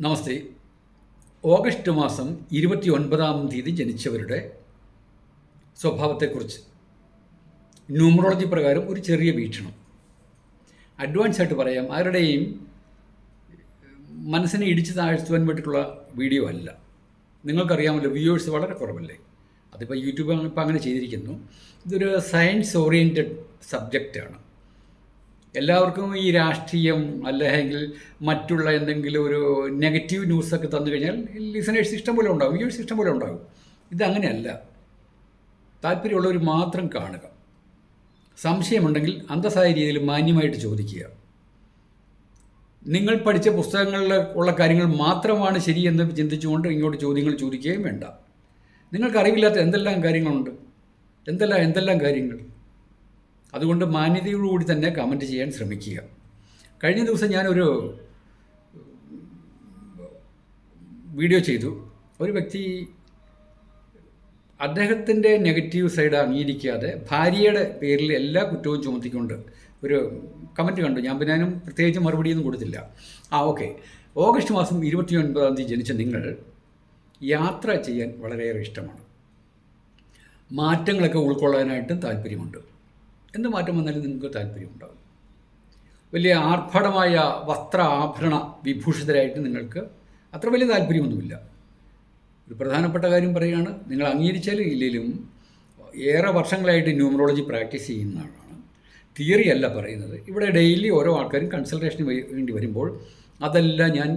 നമസ്തേ. August മാസം 29-ാം തീയതി ജനിച്ചവരുടെ സ്വഭാവത്തെക്കുറിച്ച് numerology പ്രകാരം ഒരു ചെറിയ വീക്ഷണം. അഡ്വാൻസ് ആയിട്ട് പറയാം, ആരുടെയും മനസ്സിനെ ഇടിച്ച് താഴ്ത്തുവാൻ വേണ്ടിയിട്ടുള്ള വീഡിയോ അല്ല. നിങ്ങൾക്കറിയാമല്ലോ, വ്യൂവേഴ്സ് വളരെ കുറവല്ലേ. അതിപ്പോൾ യൂട്യൂബ് ഇപ്പോൾ അങ്ങനെ ചെയ്തിരിക്കുന്നു. ഇതൊരു സയൻസ് ഓറിയൻറ്റഡ് സബ്ജക്റ്റാണ്. എല്ലാവർക്കും ഈ രാഷ്ട്രീയം അല്ലെങ്കിൽ മറ്റുള്ള എന്തെങ്കിലും ഒരു നെഗറ്റീവ് ന്യൂസൊക്കെ തന്നു കഴിഞ്ഞാൽ ലിസണേഴ്സ് ഇഷ്ടം പോലെ ഉണ്ടാകും, വ്യൂവേഴ്സ് ഇഷ്ടം പോലെ ഉണ്ടാകും. ഇതങ്ങനെയല്ല. താല്പര്യമുള്ളവർ മാത്രം കാണുക. സംശയമുണ്ടെങ്കിൽ അന്തസ്സായ രീതിയിൽ മാന്യമായിട്ട് ചോദിക്കുക. നിങ്ങൾ പഠിച്ച പുസ്തകങ്ങളിൽ ഉള്ള കാര്യങ്ങൾ മാത്രമാണ് ശരിയെന്ന് ചിന്തിച്ചുകൊണ്ട് ഇങ്ങോട്ട് ചോദ്യങ്ങൾ ചോദിക്കുകയും വേണ്ട. നിങ്ങൾക്കറിവില്ലാത്ത എന്തെല്ലാം കാര്യങ്ങളുണ്ട്, എന്തെല്ലാം കാര്യങ്ങൾ. അതുകൊണ്ട് മാന്യതയോടുകൂടി തന്നെ കമൻറ്റ് ചെയ്യാൻ ശ്രമിക്കുക. കഴിഞ്ഞ ദിവസം ഞാനൊരു വീഡിയോ ചെയ്തു. ഒരു വ്യക്തി അദ്ദേഹത്തിൻ്റെ നെഗറ്റീവ് സൈഡ് അംഗീകരിക്കാതെ ഭാര്യയുടെ പേരിൽ എല്ലാ കുറ്റവും ചുമത്തിക്കൊണ്ട് ഒരു കമൻറ്റ് കണ്ടു. ഞാൻ പിന്നെ അതിനും പ്രത്യേകിച്ച് മറുപടിയൊന്നും കൊടുത്തില്ല. ഓക്കെ. ഓഗസ്റ്റ് മാസം 29-ാം തീയതി ജനിച്ച നിങ്ങൾ യാത്ര ചെയ്യാൻ വളരെയേറെ ഇഷ്ടമാണ്. മാറ്റങ്ങളൊക്കെ ഉൾക്കൊള്ളാനായിട്ടും താല്പര്യമുണ്ട്. എന്ത് മാറ്റം വന്നാലും നിങ്ങൾക്ക് താല്പര്യമുണ്ടാകും. വലിയ ആർഭാടമായ വസ്ത്ര ആഭരണ വിഭൂഷിതരായിട്ട് നിങ്ങൾക്ക് അത്ര വലിയ താല്പര്യമൊന്നുമില്ല. ഒരു പ്രധാനപ്പെട്ട കാര്യം പറയുകയാണ്, നിങ്ങൾ അംഗീകരിച്ചാലും ഇല്ലെങ്കിലും ഏറെ വർഷങ്ങളായിട്ട് ന്യൂമറോളജി പ്രാക്ടീസ് ചെയ്യുന്ന ആളാണ്. തിയറി അല്ല പറയുന്നത്. ഇവിടെ ഡെയിലി ഓരോ ആൾക്കാരും കൺസൾട്ടേഷന് വേണ്ടി വരുമ്പോൾ അതെല്ലാം ഞാൻ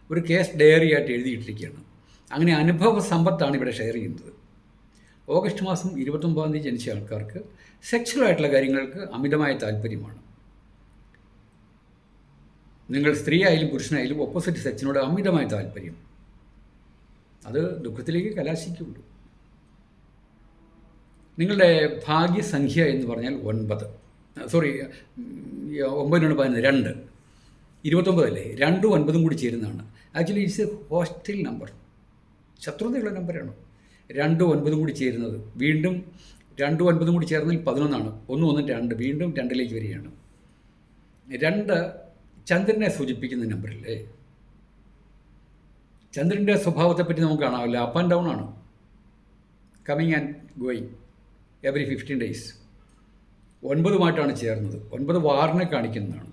ഒരു കേസ് ഡയറി ആയിട്ട് എഴുതിയിട്ടിരിക്കുകയാണ്. അങ്ങനെ അനുഭവ സമ്പത്താണ് ഇവിടെ ഷെയർ ചെയ്യുന്നത്. ഓഗസ്റ്റ് മാസം 29-ാം തീയതി ജനിച്ച ആൾക്കാർക്ക് സെക്ഷ്വലായിട്ടുള്ള കാര്യങ്ങൾക്ക് അമിതമായ താല്പര്യമാണ്. നിങ്ങൾ സ്ത്രീ ആയാലും പുരുഷനായാലും ഓപ്പോസിറ്റ് സെക്സിനോട് അമിതമായ താല്പര്യം. അത് ദുഃഖത്തിലേക്ക് കലാശിക്കുള്ളൂ. നിങ്ങളുടെ ഭാഗ്യസംഖ്യ എന്ന് പറഞ്ഞാൽ 9. 9-11 29 അല്ലേ, 2ഉം 9ഉം കൂടി ചേരുന്നതാണ്. Actually it's a hostile number, ശത്രുതയുള്ള നമ്പറാണ്. 2ഉം 9ഉം കൂടി ചേരുന്നത്, വീണ്ടും 2ഉം 9ഉം കൂടി ചേർന്നതിൽ 11ആണ്. 1 1 2, വീണ്ടും 2ലേക്ക് വരികയാണ്. 2 ചന്ദ്രനെ സൂചിപ്പിക്കുന്ന നമ്പറല്ലേ. ചന്ദ്രൻ്റെ സ്വഭാവത്തെപ്പറ്റി നമുക്ക് കാണാമല്ല, അപ്പ് ആൻഡ് ഡൗൺ ആണ്, coming and going every 15 days. 9ഉമായിട്ടാണ് ചേർന്നത്. 9 വാറിനെ കാണിക്കുന്നതാണ്.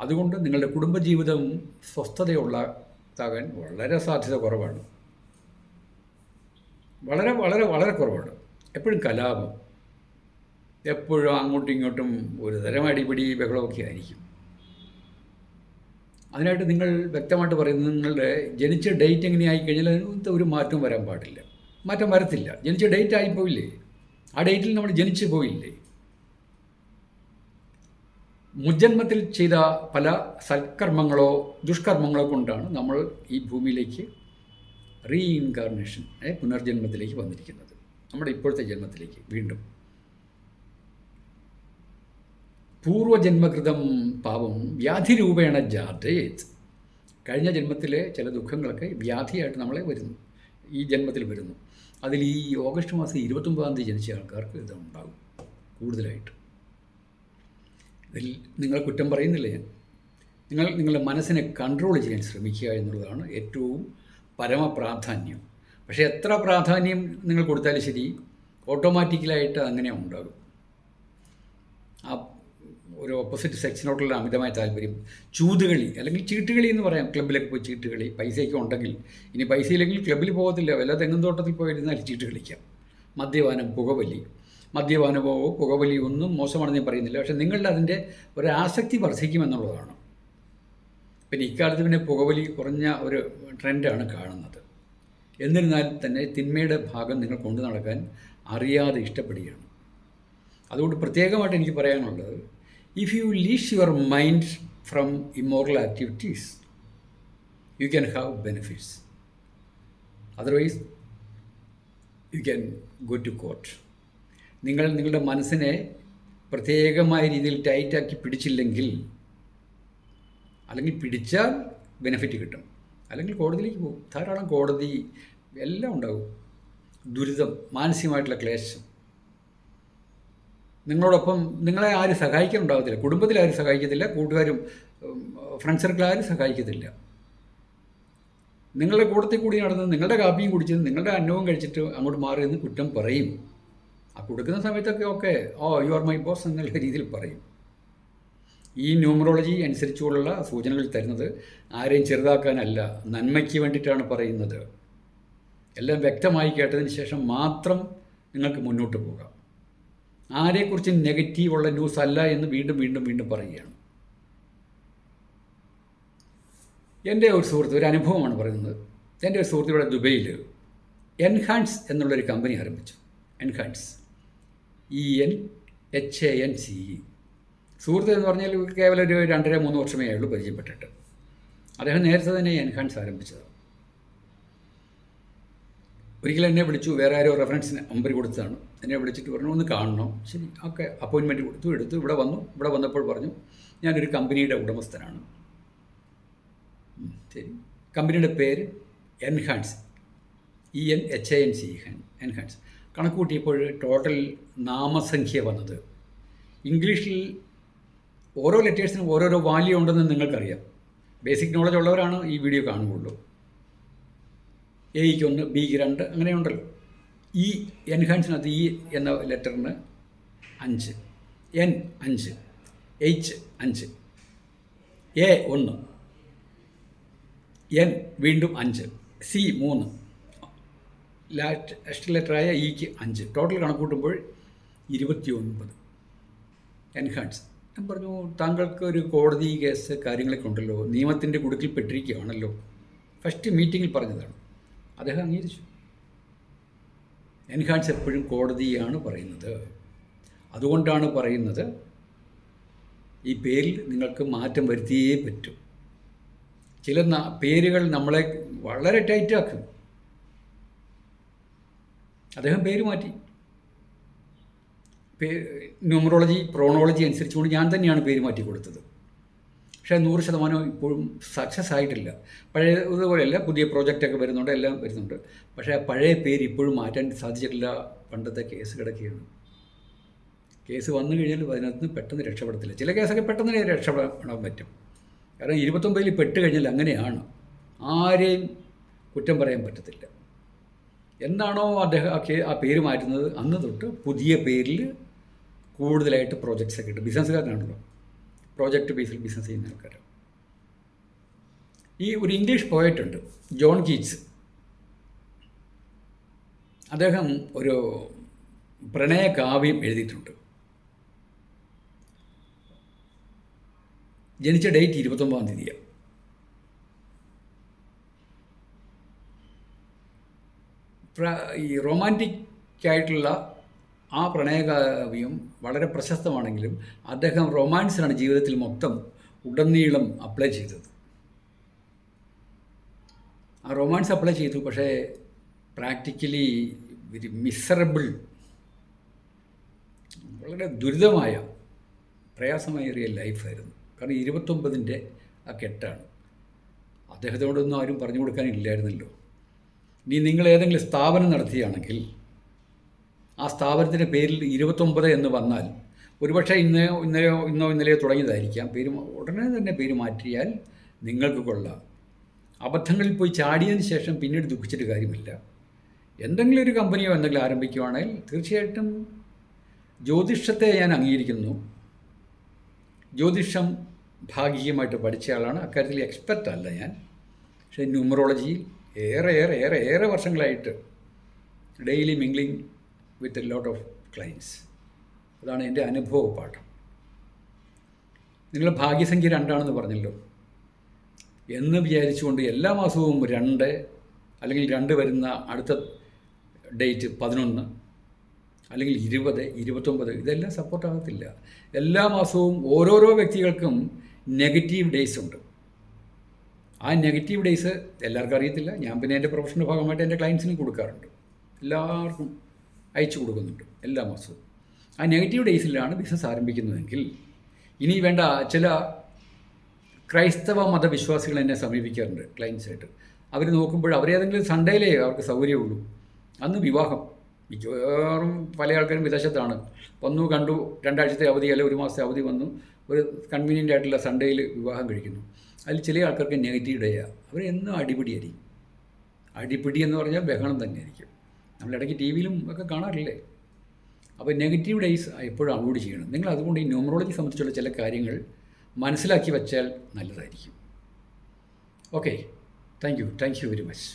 അതുകൊണ്ട് നിങ്ങളുടെ കുടുംബജീവിതം സ്വസ്ഥതയുള്ളതാകാൻ വളരെ സാധ്യത കുറവാണ്. വളരെ വളരെ വളരെ കുറവാണ്. എപ്പോഴും കലാപം, എപ്പോഴും അങ്ങോട്ടും ഇങ്ങോട്ടും ഒരു തരം അടിപിടി ബഹളമൊക്കെ ആയിരിക്കും. അതിനായിട്ട് നിങ്ങൾ വ്യക്തമായിട്ട് പറയുന്നത്, നിങ്ങളുടെ ജനിച്ച ഡേറ്റ് എങ്ങനെയായി കഴിഞ്ഞാൽ അതിനകത്ത് ഒരു മാറ്റം വരാൻ പാടില്ല. മാറ്റം വരത്തില്ല. ജനിച്ച ഡേറ്റ് ആയിപ്പോയില്ലേ, ആ ഡേറ്റിൽ നമ്മൾ ജനിച്ചു പോയില്ലേ. മുജ്ജന്മത്തിൽ ചെയ്ത പല സൽക്കർമ്മങ്ങളോ ദുഷ്കർമ്മങ്ങളോ കൊണ്ടാണ് നമ്മൾ ഈ ഭൂമിയിലേക്ക് റീഇൻകാർണേഷൻ, പുനർജന്മത്തിലേക്ക് വന്നിരിക്കുന്നത്, നമ്മുടെ ഇപ്പോഴത്തെ ജന്മത്തിലേക്ക് വീണ്ടും. പൂർവജന്മകൃതം പാപം വ്യാധിരൂപേണ ജാതേത്. കഴിഞ്ഞ ജന്മത്തിലെ ചില ദുഃഖങ്ങളൊക്കെ വ്യാധിയായിട്ട് നമ്മളെ വരുന്നു, ഈ ജന്മത്തിൽ വരുന്നു. അതിൽ ഈ ഓഗസ്റ്റ് മാസം 29-ാം തീയതി ജനിച്ച ആൾക്കാർക്ക് ഇതുണ്ടാകും കൂടുതലായിട്ട്. ഇതിൽ നിങ്ങളെ കുറ്റം പറയുന്നില്ല ഞാൻ. നിങ്ങളുടെ മനസ്സിനെ കൺട്രോൾ ചെയ്യാൻ ശ്രമിക്കുക എന്നുള്ളതാണ് ഏറ്റവും പരമപ്രാധാന്യം. പക്ഷേ എത്ര പ്രാധാന്യം നിങ്ങൾ കൊടുത്താലും ശരി, ഓട്ടോമാറ്റിക്കലായിട്ട് അങ്ങനെ ഉണ്ടാകും. ആ ഒരു ഓപ്പോസിറ്റ് സെക്സിനോടുള്ള അമിതമായ താല്പര്യം. ചൂതുകളി അല്ലെങ്കിൽ ചീട്ടുകളി എന്ന് പറയാം. ക്ലബ്ബിലൊക്കെ പോയി ചീട്ടുകളി, പൈസയൊക്കെ ഉണ്ടെങ്കിൽ. ഇനി പൈസ ഇല്ലെങ്കിൽ ക്ലബ്ബിൽ പോകത്തില്ല, വല്ല തെങ്ങും തോട്ടത്തിൽ പോയിരുന്നാൽ ചീട്ട് കളിക്കാം. മദ്യപാനം, പുകവലി. മദ്യപാനമോ പുകവലിയോ ഒന്നും മോശമാണെന്ന് ഞാൻ പറയുന്നില്ല. പക്ഷേ നിങ്ങളുടെ അതിൻ്റെ ഒരു ആസക്തി വർദ്ധിക്കുമെന്നുള്ളതാണ്. പിന്നെ ഇക്കാലത്ത് പിന്നെ പുകവലി കുറഞ്ഞ ഒരു ട്രെൻഡാണ് കാണുന്നത്. എന്നിരുന്നാൽ തന്നെ തിന്മയുടെ ഭാഗം നിങ്ങൾ കൊണ്ടു നടക്കാൻ അറിയാതെ ഇഷ്ടപ്പെടുകയാണ്. അതുകൊണ്ട് പ്രത്യേകമായിട്ട് എനിക്ക് പറയാനുള്ളത്, if you lease your mind from immoral activities you can have benefits. Otherwise you can go to court. നിങ്ങളുടെ മനസ്സിനെ പ്രത്യേകമായ രീതിയിൽ ടൈറ്റാക്കി പിടിച്ചില്ലെങ്കിൽ, അല്ലെങ്കിൽ പിടിച്ചാൽ ബെനിഫിറ്റ് കിട്ടും, അല്ലെങ്കിൽ കോടതിയിലേക്ക് പോകും. ധാരാളം കോടതി എല്ലാം ഉണ്ടാകും. ദുരിതം, മാനസികമായിട്ടുള്ള ക്ലേശം. നിങ്ങളോടൊപ്പം നിങ്ങളെ ആരും സഹായിക്കാൻ ഉണ്ടാകത്തില്ല. കുടുംബത്തിൽ ആരും സഹായിക്കത്തില്ല, കൂട്ടുകാരും ഫ്രണ്ട് സർക്കിൾ ആരും സഹായിക്കത്തില്ല. നിങ്ങളുടെ കൂട്ടത്തിൽ കൂടി നടന്ന് നിങ്ങളുടെ കാപ്പിയും കുടിച്ചത് നിങ്ങളുടെ അന്നവും കഴിച്ചിട്ട് അങ്ങോട്ട് മാറി നിന്ന് കുറ്റം പറയും. ആ കൊടുക്കുന്ന സമയത്തൊക്കെ okay, oh you are my boss എന്നുള്ള രീതിയിൽ പറയും. ഈ ന്യൂമറോളജി അനുസരിച്ചുള്ള സൂചനകൾ തരുന്നത് ആരെയും ചെറുതാക്കാനല്ല, നന്മയ്ക്ക് വേണ്ടിയിട്ടാണ് പറയുന്നത്. എല്ലാം വ്യക്തമായി കേട്ടതിന് ശേഷം മാത്രം നിങ്ങൾക്ക് മുന്നോട്ട് പോകാം. ആരെക്കുറിച്ച് നെഗറ്റീവുള്ള ന്യൂസ് അല്ല എന്ന് വീണ്ടും വീണ്ടും വീണ്ടും പറയുകയാണ്. എൻ്റെ ഒരു സുഹൃത്ത്, ഒരു അനുഭവമാണ് പറയുന്നത്. എൻ്റെ ഒരു സുഹൃത്ത് ഇവിടെ ദുബൈയിൽ എൻഹാൻസ് എന്നുള്ളൊരു കമ്പനി ആരംഭിച്ചു. Enhance, ENHANCE. സുഹൃത്ത് എന്ന് പറഞ്ഞാൽ കേവലം ഒരു 2.5-3 വർഷമേ ആയുള്ളൂ പരിചയപ്പെട്ടിട്ട്. അദ്ദേഹം നേരത്തെ തന്നെ എൻഹാൻസ് ആരംഭിച്ചത്. ഒരിക്കലും എന്നെ വിളിച്ചു, വേറെ ആരോ റെഫറൻസിന് നമ്പർ കൊടുത്തതാണ്. എന്നെ വിളിച്ചിട്ട് പറഞ്ഞു ഒന്ന് കാണണം. ശരി, ഓക്കെ, അപ്പോയിൻമെൻറ്റ് എടുത്തു. ഇവിടെ വന്നു. ഇവിടെ വന്നപ്പോൾ പറഞ്ഞു ഞാനൊരു കമ്പനിയുടെ ഉടമസ്ഥനാണ്. ശരി, കമ്പനിയുടെ പേര് എൻഹാൻസ്, ENHANCE, എൻഹാൻസ്. കണക്ക് കൂട്ടിയപ്പോൾ ടോട്ടൽ നാമസംഖ്യ വന്നത്, ഇംഗ്ലീഷിൽ ഓരോ ലെറ്റേഴ്സിനും ഓരോരോ വാല്യൂ ഉണ്ടെന്ന് നിങ്ങൾക്കറിയാം. ബേസിക് നോളജ് ഉള്ളവരാണ് ഈ വീഡിയോ കാണുകയുള്ളൂ. എയ്ക്ക് 1, ബിക്ക് 2, അങ്ങനെയുണ്ടല്ലോ. ഈ എൻഹാൻസിനകത്ത് E എന്ന ലെറ്ററിന് 5, N 5, H 5, A 1, N വീണ്ടും 5, C 3, ലാസ്റ്റ് ലെറ്ററായ Eക്ക് 5. ടോട്ടൽ കണക്ക് കൂട്ടുമ്പോൾ 29. എൻഹാൻസ്. ഞാൻ പറഞ്ഞു താങ്കൾക്ക് ഒരു കോടതി കേസ് കാര്യങ്ങളൊക്കെ ഉണ്ടല്ലോ, നിയമത്തിൻ്റെ കുടുക്കിൽ പെട്ടിരിക്കുകയാണല്ലോ. ഫസ്റ്റ് മീറ്റിങ്ങിൽ പറഞ്ഞതാണ്. അദ്ദേഹം അംഗീകരിച്ചു. എൻഹാൻസ് എപ്പോഴും കോടതിയാണ് പറയുന്നത്. അതുകൊണ്ടാണ് പറയുന്നത് ഈ പേരിൽ നിങ്ങൾക്ക് മാറ്റം വരുത്തിയേ പറ്റൂ. ചില പേരുകൾ നമ്മളെ വളരെ ടൈറ്റാക്കും. അദ്ദേഹം പേര് മാറ്റി. ന്യൂമറോളജി, പ്രോണോളജി അനുസരിച്ചുകൊണ്ട് ഞാൻ തന്നെയാണ് പേര് മാറ്റി കൊടുത്തത്. പക്ഷേ 100% ഇപ്പോഴും സക്സസ് ആയിട്ടില്ല. പഴയതുപോലെയല്ല, പുതിയ പ്രോജക്റ്റൊക്കെ വരുന്നുണ്ട്, എല്ലാം വരുന്നുണ്ട്. പക്ഷേ ആ പഴയ പേര് ഇപ്പോഴും മാറ്റാൻ സാധിച്ചിട്ടില്ല. പണ്ടത്തെ കേസ് കിടക്കുകയാണ്. കേസ് വന്നു കഴിഞ്ഞാൽ അതിനകത്ത് പെട്ടെന്ന് രക്ഷപ്പെടത്തില്ല. ചില കേസൊക്കെ പെട്ടെന്ന് രക്ഷപ്പെടാൻ പറ്റും. കാരണം 29 പെട്ട് കഴിഞ്ഞാൽ അങ്ങനെയാണ്, ആരെയും കുറ്റം പറയാൻ പറ്റത്തില്ല. എന്നാണോ അദ്ദേഹം ആ പേര് മാറ്റുന്നത് അന്ന് തൊട്ട് പുതിയ പേരിൽ കൂടുതലായിട്ട് പ്രോജക്ട്സൊക്കെ കിട്ടും. ബിസിനസ്സുകാരനാണല്ലോ, പ്രോജക്റ്റ് ബേസിൽ ബിസിനസ് ചെയ്യുന്ന ആൾക്കാർ. ഈ ഒരു ഇംഗ്ലീഷ് പോയറ്റുണ്ട്, ജോൺ കീറ്റ്സ്. അദ്ദേഹം ഒരു പ്രണയകാവ്യം എഴുതിയിട്ടുണ്ട്. ജനിച്ച ഡേറ്റ് 29-ാം തീയതിയാണ്. ഈ റൊമാൻറ്റിക്കായിട്ടുള്ള ആ പ്രണയകാവ്യം വളരെ പ്രശസ്തമാണെങ്കിലും അദ്ദേഹം റൊമാൻസാണ് ജീവിതത്തിൽ മൊത്തം ഉടനീളം അപ്ലൈ ചെയ്തത്. ആ റൊമാൻസ് അപ്ലൈ ചെയ്തു, പക്ഷേ പ്രാക്ടിക്കലി വെരി മിസറബിൾ, വളരെ ദുരിതമായ പ്രയാസമേറിയ ലൈഫായിരുന്നു. കാരണം 29-ൻ്റെ ആ കെട്ടാണ്. അദ്ദേഹത്തോടൊന്നും ആരും പറഞ്ഞു കൊടുക്കാനില്ലായിരുന്നല്ലോ. ഇനി നിങ്ങൾ ഏതെങ്കിലും സ്ഥാപനം നടത്തുകയാണെങ്കിൽ ആ സ്ഥാപനത്തിൻ്റെ പേരിൽ 29 എന്ന് വന്നാൽ ഒരുപക്ഷെ ഇന്നലെയോ തുടങ്ങിയതായിരിക്കാം. ഉടനെ തന്നെ പേര് മാറ്റിയാൽ നിങ്ങൾക്ക് കൊള്ളാം. അബദ്ധങ്ങളിൽ പോയി ചാടിയതിന് ശേഷം പിന്നീട് ദുഃഖിച്ചിട്ട് കാര്യമില്ല. എന്തെങ്കിലും ഒരു കമ്പനിയോ എന്തെങ്കിലും ആരംഭിക്കുകയാണെങ്കിൽ തീർച്ചയായിട്ടും ജ്യോതിഷത്തെ ഞാൻ അംഗീകരിക്കുന്നു. ജ്യോതിഷം ഭാഗികമായിട്ട് പഠിച്ച ആളാണ്, അക്കാര്യത്തിൽ എക്സ്പെർട്ടല്ല ഞാൻ. പക്ഷേ ന്യൂമറോളജിയിൽ ഏറെ വർഷങ്ങളായിട്ട് daily mingling with a lot of clients. അതാണ് എൻ്റെ അനുഭവ പാഠം. നിങ്ങൾ ഭാഗ്യസംഖ്യ 2 പറഞ്ഞല്ലോ എന്ന് വിചാരിച്ചുകൊണ്ട് എല്ലാ മാസവും 2 അല്ലെങ്കിൽ 2 വരുന്ന അടുത്ത ഡേറ്റ് 11 അല്ലെങ്കിൽ 20, 29 ഇതെല്ലാം സപ്പോർട്ടാകത്തില്ല. എല്ലാ മാസവും ഓരോരോ വ്യക്തികൾക്കും നെഗറ്റീവ് ഡേയ്സ് ഉണ്ട്. ആ നെഗറ്റീവ് ഡേയ്സ് എല്ലാവർക്കും അറിയത്തില്ല. ഞാൻ പിന്നെ എൻ്റെ പ്രൊഫഷൻ്റെ ഭാഗമായിട്ട് എൻ്റെ ക്ലയൻസിനും കൊടുക്കാറുണ്ട്, എല്ലാവർക്കും അയച്ചു കൊടുക്കുന്നുണ്ട് എല്ലാ മാസവും. ആ നെഗറ്റീവ് ഡേയ്സിലാണ് ബിസിനസ് ആരംഭിക്കുന്നതെങ്കിൽ ഇനി വേണ്ട ചില ക്രൈസ്തവ മതവിശ്വാസികൾ എന്നെ സമീപിക്കാറുണ്ട് ക്ലയൻസായിട്ട്. അവർ നോക്കുമ്പോൾ അവരേതെങ്കിലും സൺഡേയിലേ അവർക്ക് സൗകര്യമുള്ളൂ. അന്ന് വിവാഹം, മിക്കവാറും പല ആൾക്കാരും വിദേശത്താണ്. വന്നു കണ്ടു, 2 ആഴ്ചത്തെ അവധി അല്ലെങ്കിൽ 1 മാസത്തെ അവധി വന്നു, ഒരു കൺവീനിയൻ്റ് ആയിട്ടുള്ള സൺഡേയിൽ വിവാഹം കഴിക്കുന്നു. അതിൽ ചില ആൾക്കാർക്ക് നെഗറ്റീവ് ഡേയാണ്. അവരെന്നും അടിപിടിയായിരിക്കും. അടിപിടി എന്ന് പറഞ്ഞാൽ ബഹളം തന്നെയായിരിക്കും. നമ്മളിടയ്ക്ക് ടി വിയിലും ഒക്കെ കാണാറില്ലേ? അപ്പോൾ നെഗറ്റീവ് ഡേയ്സ് എപ്പോഴും അവോയ്ഡ് ചെയ്യണം. നിങ്ങൾ അതുകൊണ്ട് ഈ ന്യൂമറോളജി സംബന്ധിച്ചുള്ള ചില കാര്യങ്ങൾ മനസ്സിലാക്കി വച്ചാൽ നല്ലതായിരിക്കും. Okay, thank you very much.